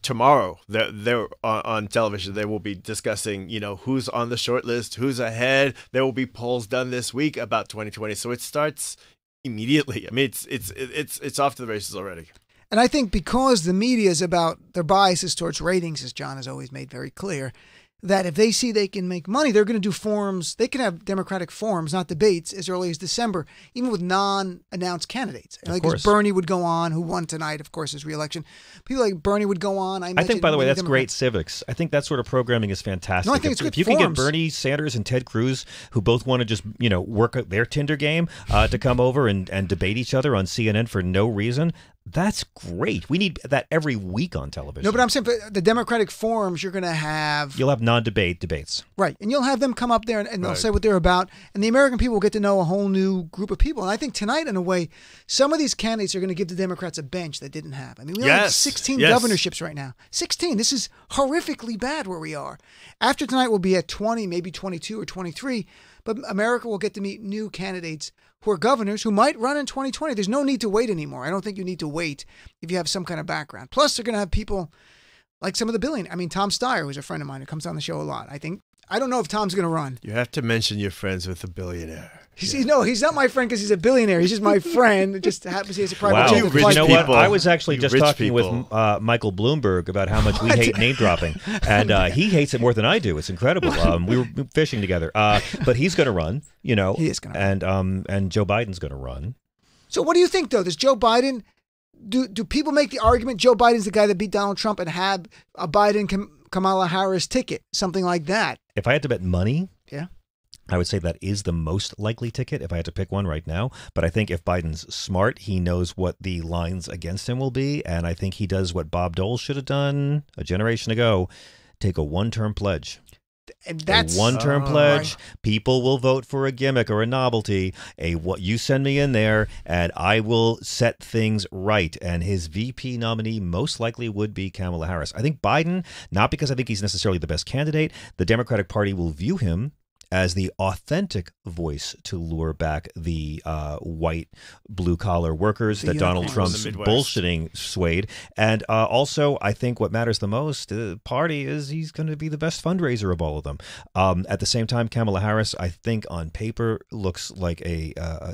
tomorrow they're on television. They will be discussing, who's on the short list, who's ahead. There will be polls done this week about 2020. So it starts immediately. It's off to the races already. And I think because the media is about their biases towards ratings, as John has always made very clear, that if they see they can make money, they're going to do forums. They can have Democratic forums, not debates, as early as December, even with non-announced candidates. Of course. Bernie would go on, who won tonight, of course, his re-election. People like Bernie would go on. I think, by the way, that's great civics. I think that sort of programming is fantastic. No, I think it's good if you can get Bernie Sanders and Ted Cruz, who both want to just, work out their Tinder game, to come over and debate each other on CNN for no reason, that's great. We need that every week on television. No, but I'm saying for the Democratic forums, you're going to have... You'll have non-debate debates. Right. And you'll have them come up there and they'll say what they're about. And the American people will get to know a whole new group of people. And I think tonight, in a way, some of these candidates are going to give the Democrats a bench they didn't have. We only have 16 governorships right now. 16. This is horrifically bad where we are. After tonight, we'll be at 20, maybe 22 or 23. But America will get to meet new candidates who are governors who might run in 2020. There's no need to wait anymore. I don't think you need to wait if you have some kind of background. Plus, they're going to have people like some of the billionaires. Tom Steyer, who's a friend of mine who comes on the show a lot. I don't know if Tom's going to run. You have to mention you're friends with a billionaire. No, he's not my friend because he's a billionaire. He's just my friend. It just happens he has a private wow. jet. You know what? I was actually just talking with Michael Bloomberg about how much we hate name dropping, and he hates it more than I do. It's incredible. We were fishing together, but he's going to run. He is going to run, and Joe Biden's going to run. So what do you think, though? Does Joe Biden? Do people make the argument Joe Biden's the guy that beat Donald Trump and have a Biden Kamala Harris ticket, something like that? If I had to bet money, yeah, I would say that is the most likely ticket if I had to pick one right now. But I think if Biden's smart, he knows what the lines against him will be. And I think he does what Bob Dole should have done a generation ago, take a one-term pledge. And that's a one-term pledge. Right. People will vote for a gimmick or a novelty. What you send me in there, and I will set things right. And his VP nominee most likely would be Kamala Harris. I think Biden, not because I think he's necessarily the best candidate, the Democratic Party will view him as the authentic voice to lure back the white blue-collar workers that Donald Trump's bullshitting swayed. And also, I think what matters the most to the party is he's going to be the best fundraiser of all of them. At the same time, Kamala Harris, I think on paper, looks like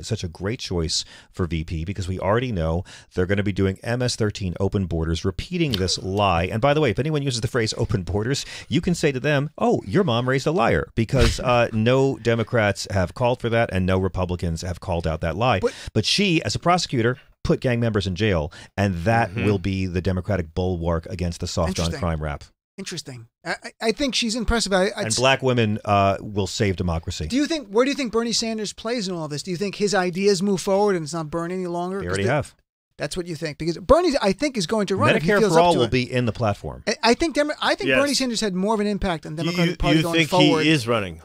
such a great choice for VP because we already know they're going to be doing MS-13 open borders, repeating this lie. And by the way, if anyone uses the phrase open borders, you can say to them, oh, your mom raised a liar, because no Democrats have called for that, and no Republicans have called out that lie. But she, as a prosecutor, put gang members in jail, and that will be the Democratic bulwark against the soft-on-crime rap. Interesting. I think she's impressive. And black women will save democracy. Where do you think Bernie Sanders plays in all this? Do you think his ideas move forward and it's not Bernie any longer? They already have. That's what you think, because Bernie, I think, is going to run. Medicare for all will be in the platform. I think Bernie Sanders had more of an impact on the Democratic Party going forward. You think he is running?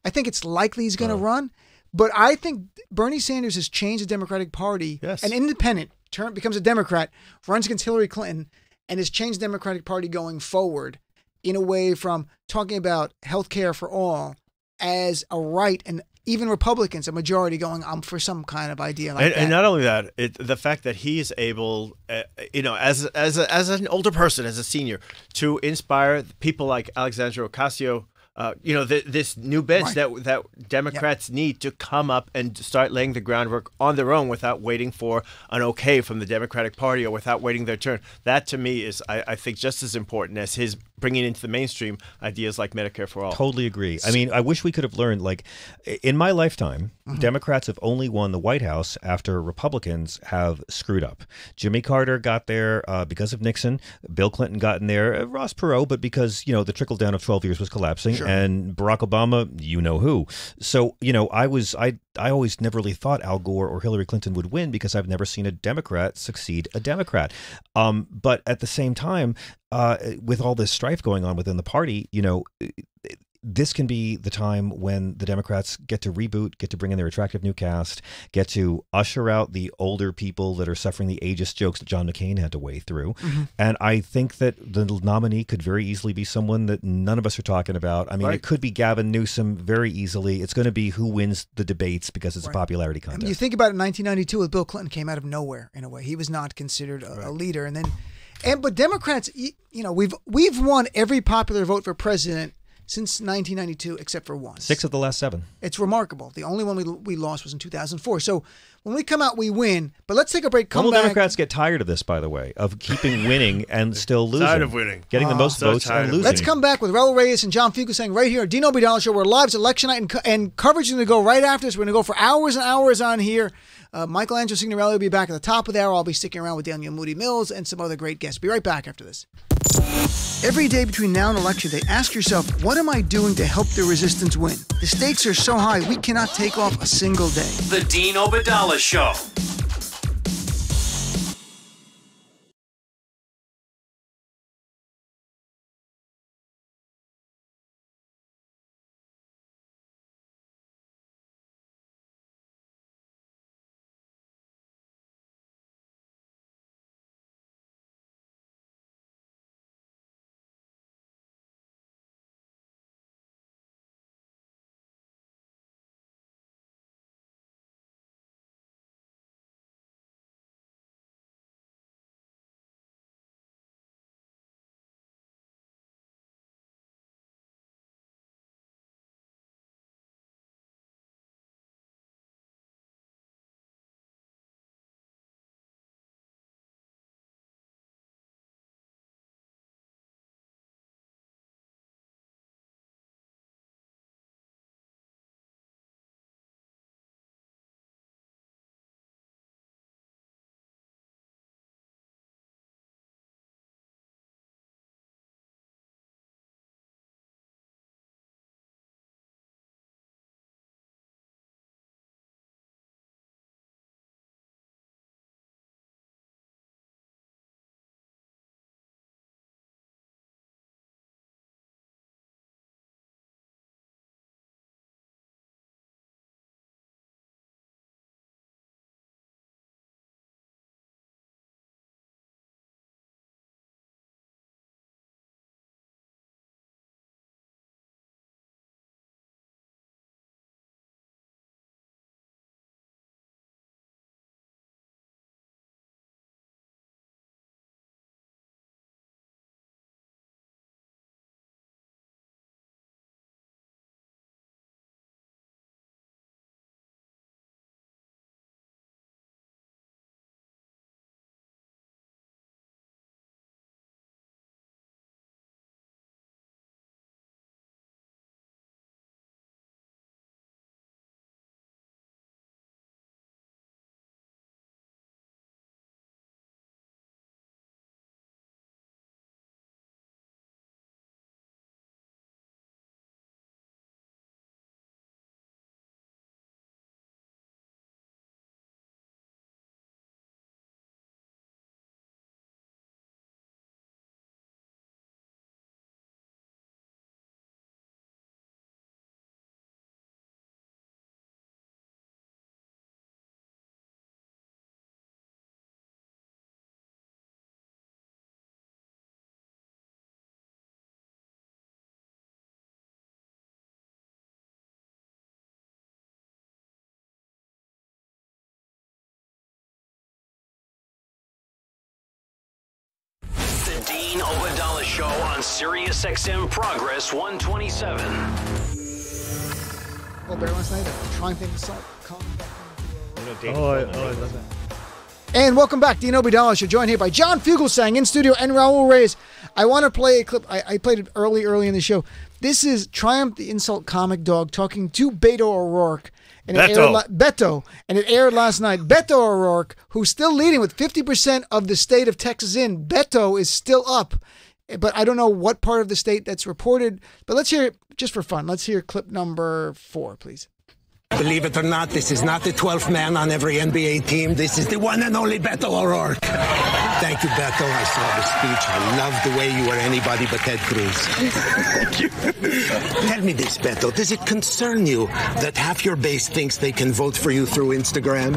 I think it's likely he's going to run, but I think Bernie Sanders has changed the Democratic Party. Yes. An independent becomes a Democrat, runs against Hillary Clinton, and has changed the Democratic Party going forward in a way from talking about health care for all as a right, and even Republicans, a majority, going, I'm for some kind of idea like that. And not only that, the fact that he is able, as an older person, as a senior, to inspire people like Alexandria Ocasio, this new bench that Democrats need to come up and start laying the groundwork on their own without waiting for an okay from the Democratic Party or without waiting their turn. That, to me, is, I think, just as important as his bringing into the mainstream ideas like Medicare for all. Totally agree. I mean, I wish we could have learned, like, in my lifetime, Democrats have only won the White House after Republicans have screwed up. Jimmy Carter got there because of Nixon. Bill Clinton got in there, Ross Perot, but because, the trickle down of 12 years was collapsing. Sure. And Barack Obama, you know who. So, I always never really thought Al Gore or Hillary Clinton would win because I've never seen a Democrat succeed a Democrat. But at the same time, with all this strife going on within the party, this can be the time when the Democrats get to reboot, get to bring in their attractive new cast, get to usher out the older people that are suffering the ageist jokes that John McCain had to wade through. And I think that the nominee could very easily be someone that none of us are talking about. I mean, It could be Gavin Newsom very easily. It's going to be who wins the debates because it's a popularity contest. I mean, you think about it, in 1992 with Bill Clinton came out of nowhere in a way. He was not considered a leader. But Democrats, we've won every popular vote for president since 1992, except for one. 6 of the last 7. It's remarkable. The only one we lost was in 2004. So when we come out, we win. But let's take a break. Come back. Democrats get tired of this, by the way, of keeping winning and still losing. Tired of winning. Getting the most votes and losing. Let's come back with Raul Reyes and John Fugelsang right here at Dean Obadala Show. We're live. It's election night, and coverage is going to go right after this. We're going to go for hours and hours on here. Michelangelo Signorelli will be back at the top of the hour. I'll be sticking around with Daniel Moody Mills and some other great guests. Be right back after this. Every day between now and election day, ask yourself, what am I doing to help the resistance win? The stakes are so high, we cannot take off a single day. The Dean Obadala Show. Dean Obadala Show on Sirius XM Progress 127. Well, Bear last night, trying things out. I love that. And welcome back, Dean Obadala Show, joined here by John Fugelsang in studio and Raul Reyes. I want to play a clip. I played it early in the show. This is Triumph the Insult Comic Dog talking to Beto O'Rourke. And Beto. And it aired last night. Beto O'Rourke, who's still leading with 50% of the state of Texas in. Beto is still up. But I don't know what part of the state that's reported. But let's hear it just for fun. Let's hear clip number 4, please. Believe it or not, this is not the 12th man on every NBA team. This is the one and only Beto O'Rourke. Thank you, Beto. I saw the speech. I love the way you were anybody but Ted Cruz. Thank you. Tell me this, Beto. Does it concern you that half your base thinks they can vote for you through Instagram?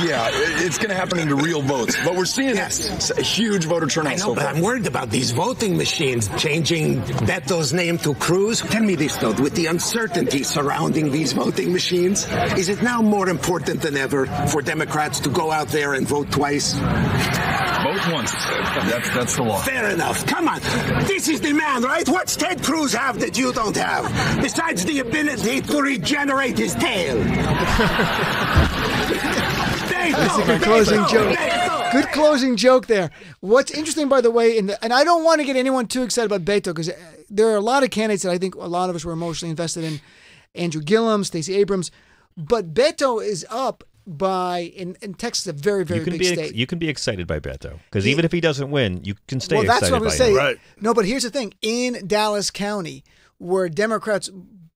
Yeah, it's going to happen into real votes. But we're seeing it's a huge voter turnout. I know, so but far. I'm worried about these voting machines changing Beto's name to Cruz. Tell me this, though. With the uncertainty surrounding these voting machines, is it now more important than ever for Democrats to go out there and vote twice? Vote once. That's the law. Fair enough. Come on. This is the man, right? What's Ted Cruz have that you don't have? Besides the ability to regenerate his tail. That's a good closing joke. Good closing joke there. What's interesting, by the way, and I don't want to get anyone too excited about Beto, because there are a lot of candidates that I think a lot of us were emotionally invested in. Andrew Gillum, Stacey Abrams. But Beto is up by, in Texas, a very, very big state. You can be excited by Beto, because even if he doesn't win, you can stay excited by him. Well, that's what I'm going to say. Right. No, but here's the thing. In Dallas County, where Democrats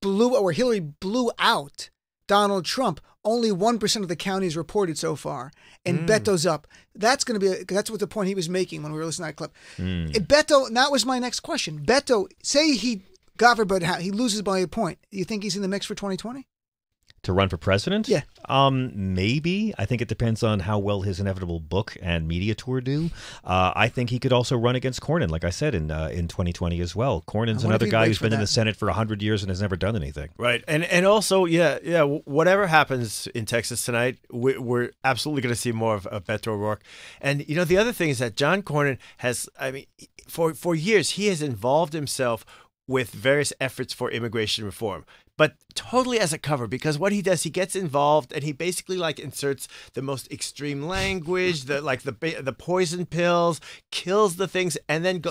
Hillary blew out Donald Trump, only 1% of the county is reported so far, and Beto's up. That's going to be that's what the point he was making when we were listening to that clip. Beto, that was my next question. Beto, say he, God forbid, he loses by a point. Do you think he's in the mix for 2020? To run for president? Yeah. Maybe. I think it depends on how well his inevitable book and media tour do. I think he could also run against Cornyn, like I said, in 2020 as well. Cornyn's another guy who's been in the Senate for 100 years and has never done anything. Right. And also, whatever happens in Texas tonight, we're absolutely going to see more of Beto O'Rourke. And, you know, the other thing is that John Cornyn has, for years, he has involved himself with various efforts for immigration reform, but totally as a cover, because what he does, he gets involved and he basically inserts the most extreme language, the poison pills, kills the things, and then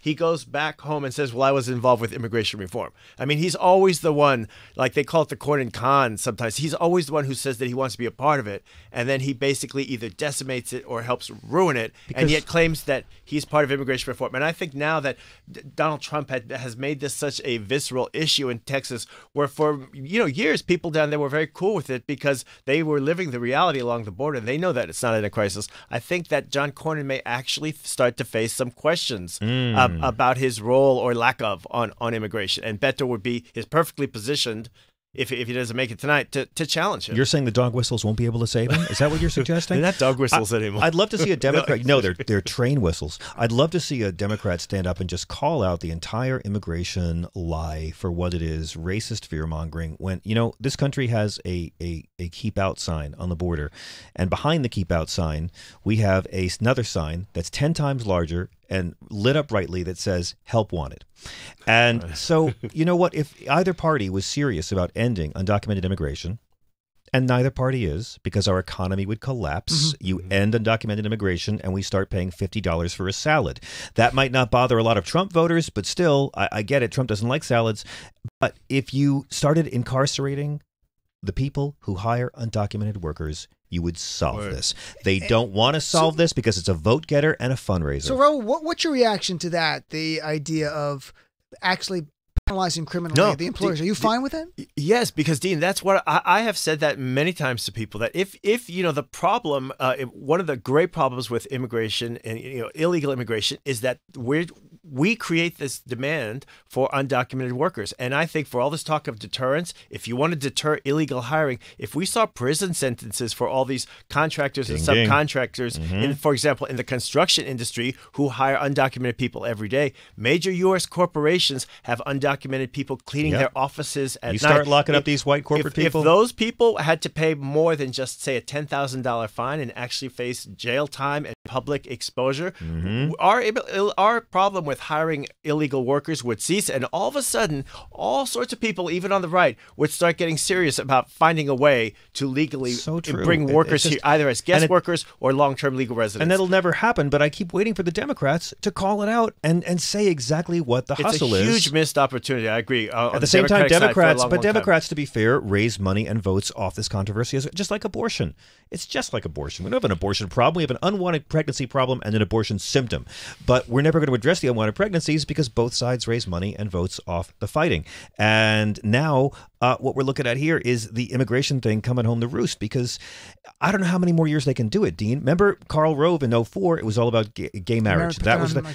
he goes back home and says, well, I was involved with immigration reform. I mean, he's always the one, they call it the Cornyn Con sometimes. He's always the one who says that he wants to be a part of it, and then he basically either decimates it or helps ruin it, and yet claims that he's part of immigration reform. And I think now that Donald Trump has made this such a visceral issue in Texas, where for years people down there were very cool with it because they were living the reality along the border. They know that it's not in a crisis. I think that John Cornyn may actually start to face some questions about his role or lack of on immigration. And Beto is perfectly positioned, if he doesn't make it tonight, to challenge him. You're saying the dog whistles won't be able to save him? Is that what you're suggesting? They're not dog whistles anymore. I'd love to see a Democrat. No, they're train whistles. I'd love to see a Democrat stand up and just call out the entire immigration lie for what it is, racist fear-mongering, when, this country has a keep out sign on the border. And behind the keep out sign, we have another sign that's 10 times larger and lit up brightly that says help wanted. And so, you know what, if either party was serious about ending undocumented immigration, and neither party is, because our economy would collapse, you end undocumented immigration and we start paying $50 for a salad. That might not bother a lot of Trump voters, but still, I get it, Trump doesn't like salads. But if you started incarcerating the people who hire undocumented workers, you would solve this. They don't want to solve this because it's a vote getter and a fundraiser. So, Raul, what's your reaction to that? The idea of actually penalizing criminally the employers. Are you fine with that? Yes, because Dean, that's what I have said that many times to people, that if the problem, one of the great problems with immigration and illegal immigration is that we create this demand for undocumented workers. And I think for all this talk of deterrence, if you want to deter illegal hiring, if we saw prison sentences for all these contractors and subcontractors, for example, in the construction industry who hire undocumented people every day, major U.S. corporations have undocumented people cleaning their offices at night. You start locking up these white corporate people? If those people had to pay more than just, say, a $10,000 fine and actually face jail time and public exposure, our problem with hiring illegal workers would cease, and all of a sudden, all sorts of people, even on the right, would start getting serious about finding a way to legally bring workers here, either as guest workers or long-term legal residents. And that'll never happen, but I keep waiting for the Democrats to call it out and say exactly what the hustle is. It's a huge missed opportunity, I agree. At the same time, Democrats, to be fair, raise money and votes off this controversy, just like abortion. It's just like abortion. We don't have an abortion problem. We have an unwanted pregnancy problem and an abortion symptom. But we're never going to address the unwanted pregnancies because both sides raise money and votes off the fighting. And now what we're looking at here is the immigration thing coming home to roost, because I don't know how many more years they can do it, Dean. Remember Karl Rove in 2004? It was all about gay marriage. That was then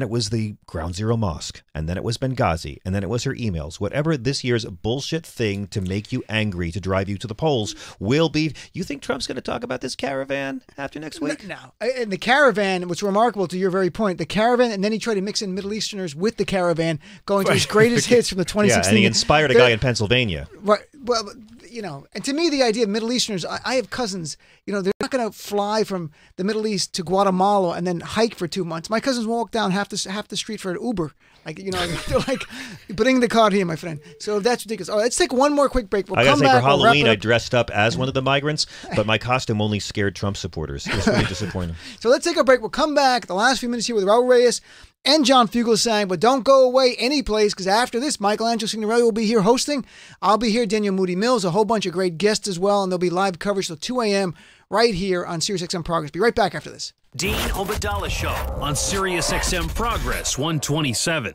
it was the Ground Zero Mosque, and then it was Benghazi, and then it was her emails. Whatever this year's bullshit thing to make you angry, to drive you to the polls will be. You think Trump's going to talk about this caravan after next week? No. And the caravan, what's remarkable to your very point, the caravan, and then he tried to mix in Middle Easterners with the caravan, going to his greatest hits from the 2016. Yeah, and he inspired a guy in Pennsylvania. Right. Well, and to me, the idea of Middle Easterners, I have cousins, they're not going to fly from the Middle East to Guatemala and then hike for 2 months. My cousins walk down half the street for an Uber. They're like, bring the car here, my friend. So that's ridiculous. All right, let's take one more quick break. I gotta say, for Halloween, I dressed up as one of the migrants, but my costume only scared Trump supporters. It was really disappointing. So let's take a break. We'll come back the last few minutes here with Raul Reyes and John Fugelsang, but don't go away any place, because after this, Michelangelo Signorelli will be here hosting. I'll be here, Daniel Moody Mills, a whole bunch of great guests as well, and there'll be live coverage till 2 a.m. right here on SiriusXM Progress. Be right back after this. Dean Obadala Show on SiriusXM Progress 127.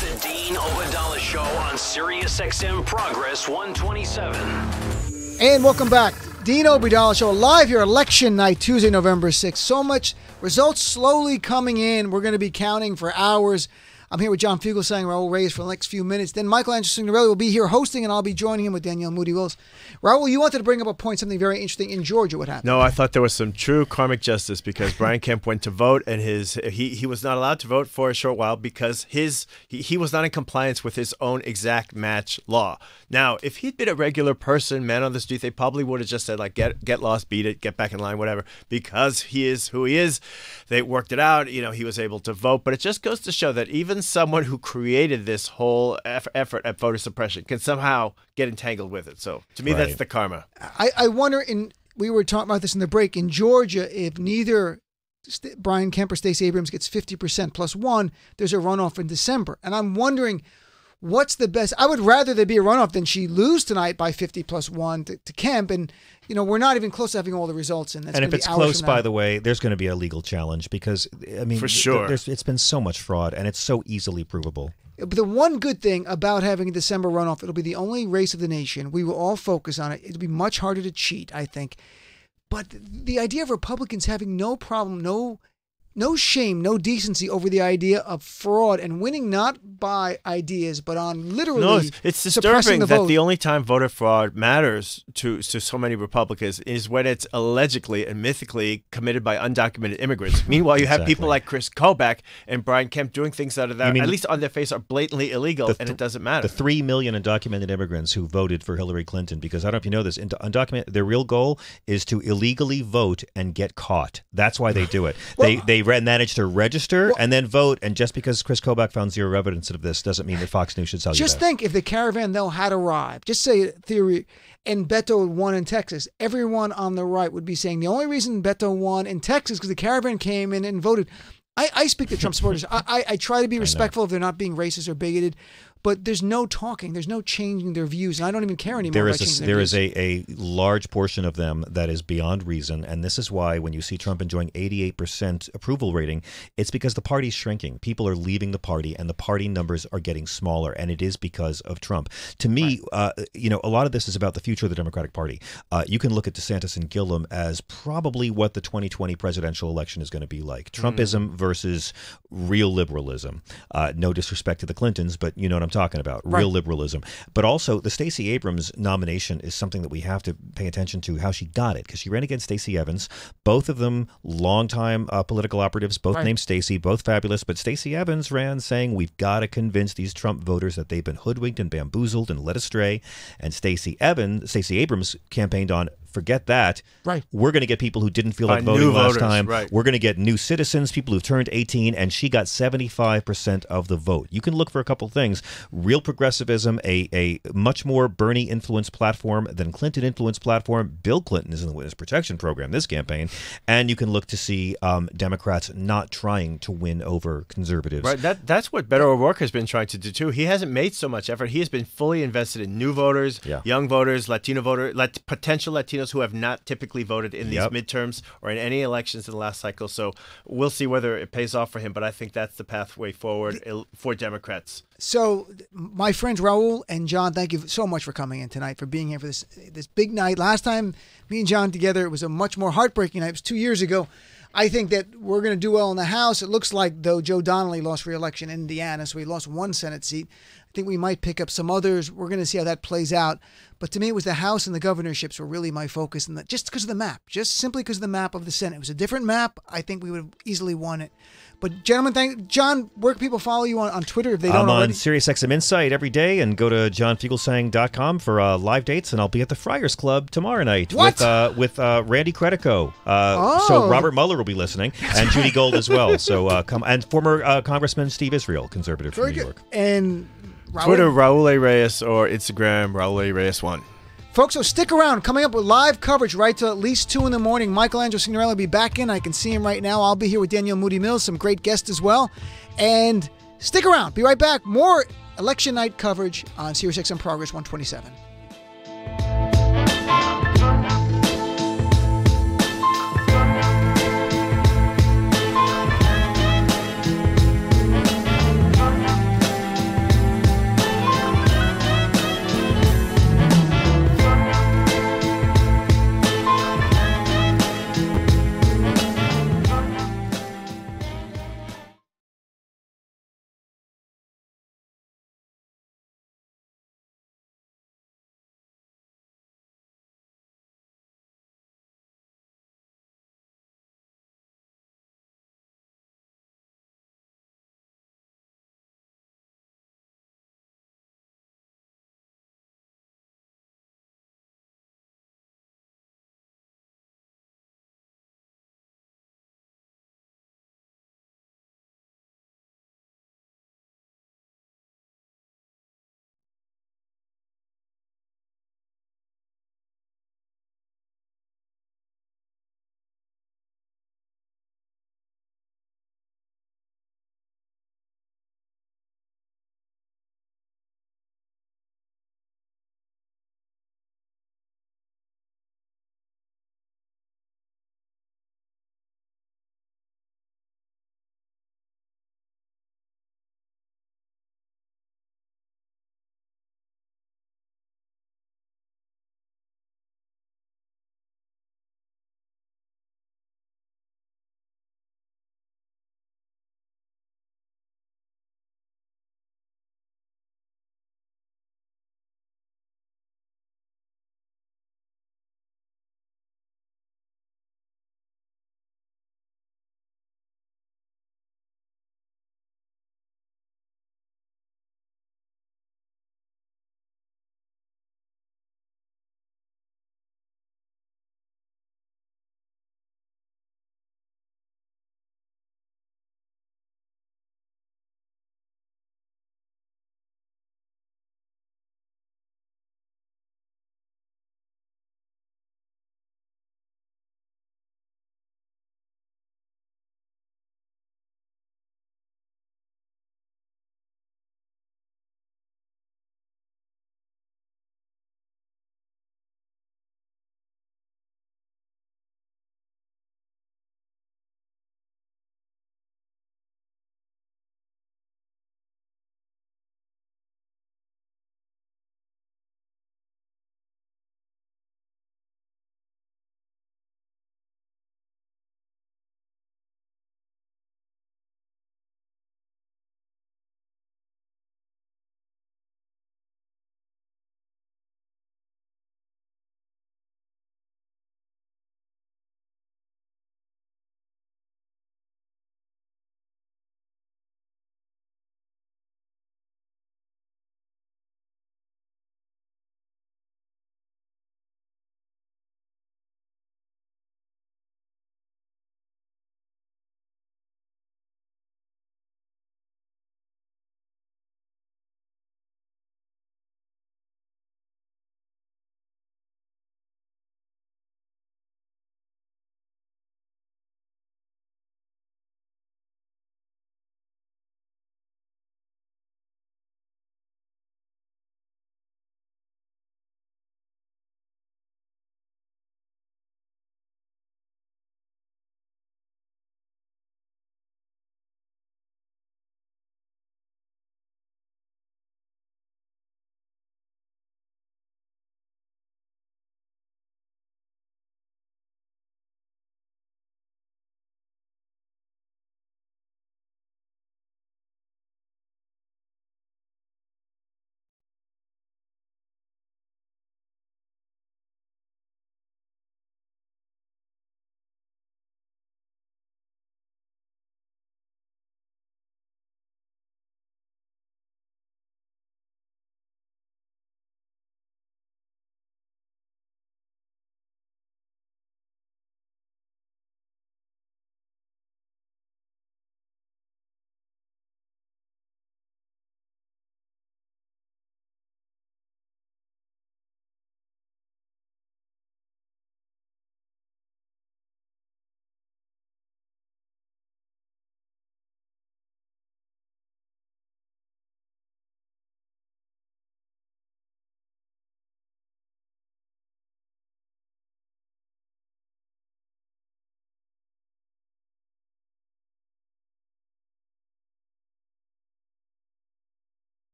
The Dean Obadala Show on SiriusXM Progress 127. And welcome back. Dean Obeidallah Show, live here, election night, Tuesday, November 6th. So much results slowly coming in. We're going to be counting for hours. I'm here with John Fugelsang, Raul Reyes for the next few minutes. Then Michael Angelo Signorelli will be here hosting, and I'll be joining him with Danielle Moody-Wills. Raul, you wanted to bring up a point, something very interesting in Georgia. What happened? No, I thought there was some true karmic justice because Brian Kemp went to vote, and he was not allowed to vote for a short while because he was not in compliance with his own exact match law. Now, if he'd been a regular person, man on the street, they probably would have just said, like, get lost, beat it, get back in line, whatever. Because he is who he is, they worked it out. You know, he was able to vote. But it just goes to show that even someone who created this whole effort at voter suppression can somehow get entangled with it. So to me, that's the karma. I wonder, we were talking about this in the break, in Georgia, if neither Brian Kemp or Stacey Abrams gets 50% plus one, there's a runoff in December. And I'm wondering, what's the best? I would rather there be a runoff than she lose tonight by 50 plus one to Kemp. And, you know, we're not even close to having all the results. And if it's close, by the way, there's going to be a legal challenge because, I mean, for sure, it's been so much fraud and it's so easily provable. But the one good thing about having a December runoff, it'll be the only race of the nation. We will all focus on it. It'll be much harder to cheat, I think. But the idea of Republicans having no problem, no shame, no decency over the idea of fraud and winning not by ideas, but on literally it's suppressing disturbing the that vote. the only time voter fraud matters to so many Republicans is when it's allegedly and mythically committed by undocumented immigrants. Meanwhile, you have people like Chris Kobach and Brian Kemp doing things that are, at least on their face, are blatantly illegal, and it doesn't matter. The 3 million undocumented immigrants who voted for Hillary Clinton, because I don't know if you know this, undocumented, their real goal is to illegally vote and get caught. That's why they do it. They managed to register and then vote, and just because Chris Kobach found zero evidence of this doesn't mean that Fox News should tell you that. Just think if the caravan, though, had arrived, just say theory, and Beto won in Texas, everyone on the right would be saying the only reason Beto won in Texas is because the caravan came in and voted. I speak to Trump supporters. I try to be respectful if they're not being racist or bigoted. But there's no talking. There's no changing their views. And I don't even care anymore. There is a large portion of them that is beyond reason. And this is why when you see Trump enjoying 88% approval rating, it's because the party's shrinking. People are leaving the party and the party numbers are getting smaller. And it is because of Trump. To me, you know, a lot of this is about the future of the Democratic Party. You can look at DeSantis and Gillum as probably what the 2020 presidential election is going to be like. Trumpism versus real liberalism. No disrespect to the Clintons, but you know what I'm talking about, real liberalism. But also the Stacey Abrams nomination is something that we have to pay attention to how she got it, because she ran against Stacey Evans, both of them longtime political operatives, both named Stacey, both fabulous. But Stacey Evans ran saying we've got to convince these Trump voters that they've been hoodwinked and bamboozled and led astray. And Stacey Abrams campaigned on, forget that. We're going to get people who didn't feel like voting last time. We're going to get new citizens, people who've turned 18, and she got 75% of the vote. You can look for a couple things. Real progressivism, a much more Bernie-influenced platform than Clinton-influenced platform. Bill Clinton is in the Witness Protection Program this campaign. And you can look to see Democrats not trying to win over conservatives. Right. That's what Beto O'Rourke has been trying to do, too. He hasn't made so much effort. He has been fully invested in new voters, young voters, Latino voters, potential Latinos who have not typically voted in these midterms or in any elections in the last cycle. So we'll see whether it pays off for him, but I think that's the pathway forward for Democrats. So my friends Raul and John, thank you so much for coming in tonight, for being here for this big night. Last time me and John together, it was a much more heartbreaking night. It was 2 years ago. I think that we're going to do well in the House. It looks like, though, Joe Donnelly lost re-election in Indiana, so he lost one Senate seat. I think we might pick up some others. We're going to see how that plays out. But to me, it was the House and the governorships were really my focus, and just because of the map, just simply because of the map of the Senate. It was a different map. I think we would have easily won it. But gentlemen, John, where can people follow you on Twitter if they don't already? I'm on SiriusXM Insight every day, and go to johnfugelsang.com for live dates, and I'll be at the Friars Club tomorrow night with Randy Credico. So Robert Mueller will be listening, and Judy Gold as well. So come, and former Congressman Steve Israel, conservative from New York. And Raul? Twitter, Raul A. Reyes, or Instagram, Raul A. Reyes 1. Folks, so stick around. Coming up with live coverage right till at least 2 in the morning. Michael Angelo Signorelli will be back in. I can see him right now. I'll be here with Danielle Moody-Mills, some great guests as well. And stick around. Be right back. More election night coverage on SiriusXM Progress 127.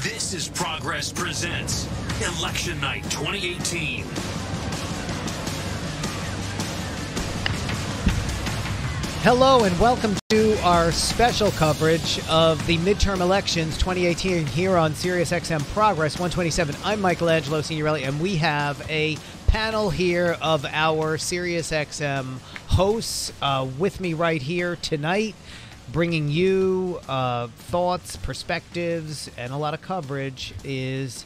This is Progress Presents Election Night 2018. Hello and welcome to our special coverage of the midterm elections 2018 here on SiriusXM Progress 127. I'm Michelangelo Signorelli, and we have a panel here of our SiriusXM hosts with me right here tonight, bringing you thoughts, perspectives, and a lot of coverage is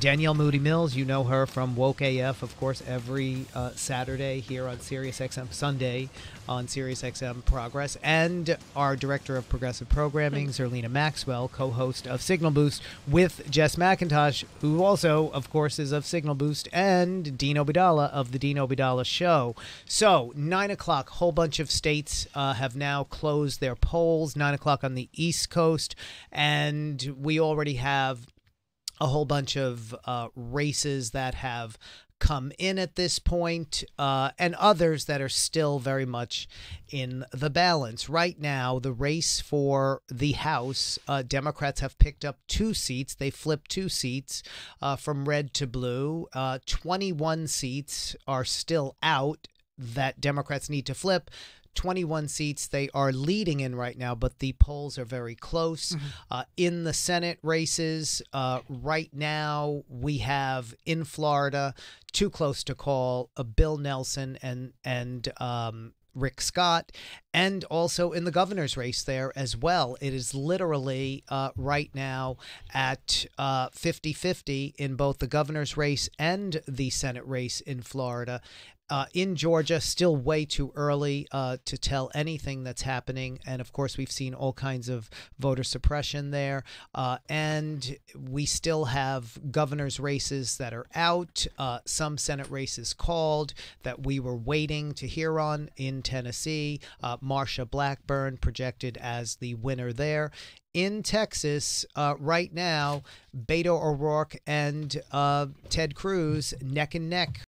Danielle Moody Mills. You know her from Woke AF, of course, every Saturday here on SiriusXM, Sunday on SiriusXM Progress, and our Director of Progressive Programming, Zerlina Maxwell, co-host of Signal Boost with Jess McIntosh, who also, of course, is of Signal Boost, and Dean Obeidallah of The Dean Obeidallah Show. So, 9 o'clock, whole bunch of states have now closed their polls, 9 o'clock on the East Coast, and we already have a whole bunch of races that have come in at this point, and others that are still very much in the balance. Right now, the race for the House, Democrats have picked up 2 seats. They flipped 2 seats from red to blue. 21 seats are still out that Democrats need to flip. 21 seats they are leading in right now, but the polls are very close. In the Senate races, right now we have in Florida, too close to call, Bill Nelson and Rick Scott, and also in the governor's race there as well. It is literally right now at 50-50 in both the governor's race and the Senate race in Florida. In Georgia, still way too early to tell anything that's happening. And, of course, we've seen all kinds of voter suppression there. And we still have governor's races that are out, some Senate races called that we were waiting to hear on in Tennessee. Marsha Blackburn projected as the winner there. In Texas, right now, Beto O'Rourke and Ted Cruz neck and neck